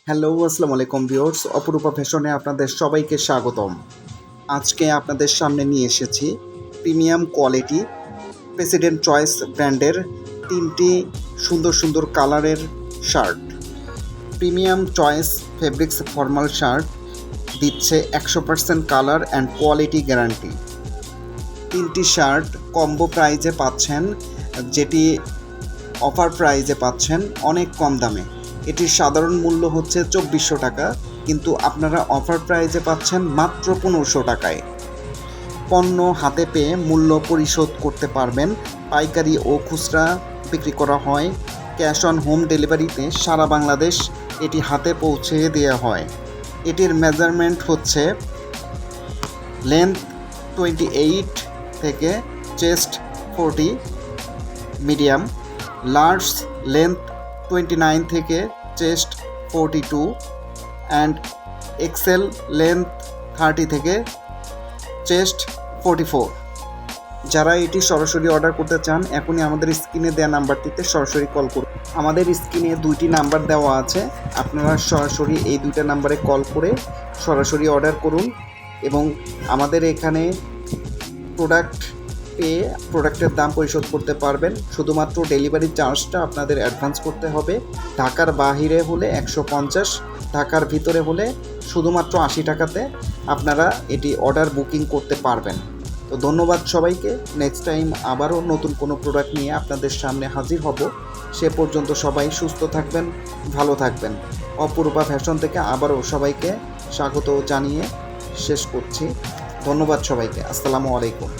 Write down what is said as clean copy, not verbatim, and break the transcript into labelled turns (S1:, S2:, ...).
S1: Hello, আসসালামু আলাইকুম viewers. অপরূপা ফ্যাশনে আপনাদের সবাইকে স্বাগতম। আজকে আপনাদের সামনে নিয়ে এসেছি প্রিমিয়াম কোয়ালিটি প্রেসিডেন্ট চয়েস ব্র্যান্ডের ৩টি সুন্দর সুন্দর কালারের shirt. Premium choice fabrics formal shirt দিচ্ছে ১০০% কালার অ্যান্ড কোয়ালিটি গ্যারান্টি। ৩টি শার্ট কম্বো প্রাইজে পাচ্ছেন, যেটি অফার প্রাইজে পাচ্ছেন অনেক কম দামে। এটির সাধারণ মূল্য হচ্ছে ২৪০০ টাকা, কিন্তু আপনারা অফার প্রাইজে পাচ্ছেন মাত্র ১৫০০ টাকায়। পণ্য হাতে পেয়ে মূল্য পরিশোধ করতে পারবেন। পাইকারি ও খুচরা বিক্রি করা হয়। ক্যাশ অন হোম ডেলিভারিতে সারা বাংলাদেশ এটি হাতে পৌঁছে দেওয়া হয়। এটির মেজারমেন্ট হচ্ছে লেন্থ 28 থেকে চেস্ট 40, মিডিয়াম লার্জ লেন্থ 29 থেকে চেস্ট 42 অ্যান্ড এক্সেল লেন্থ 30 থেকে চেস্ট 44। যারা এটি সরাসরি অর্ডার করতে চান, এখনই আমাদের স্ক্রিনে দেওয়া নাম্বারটিতে সরাসরি কল করুন। আমাদের স্ক্রিনে 2টি নাম্বার দেওয়া আছে, আপনারা সরাসরি এই 2টা নাম্বারে কল করে সরাসরি অর্ডার করুন এবং আমাদের এখানে প্রোডাক্ট পেয়ে প্রোডাক্টের দাম পরিশোধ করতে পারবেন। শুধুমাত্র ডেলিভারি চার্জটা আপনাদের অ্যাডভান্স করতে হবে। ঢাকার বাহিরে হলে 150, ঢাকার ভিতরে হলে শুধুমাত্র 80 টাকাতে আপনারা এটি অর্ডার বুকিং করতে পারবেন। তো ধন্যবাদ সবাইকে। নেক্সট টাইম আবারও নতুন কোনো প্রোডাক্ট নিয়ে আপনাদের সামনে হাজির হব। সে পর্যন্ত সবাই সুস্থ থাকবেন, ভালো থাকবেন। অপরূপা ফ্যাশন থেকে আবারও সবাইকে স্বাগত জানিয়ে শেষ করছি। ধন্যবাদ সবাইকে। আসসালামু আলাইকুম।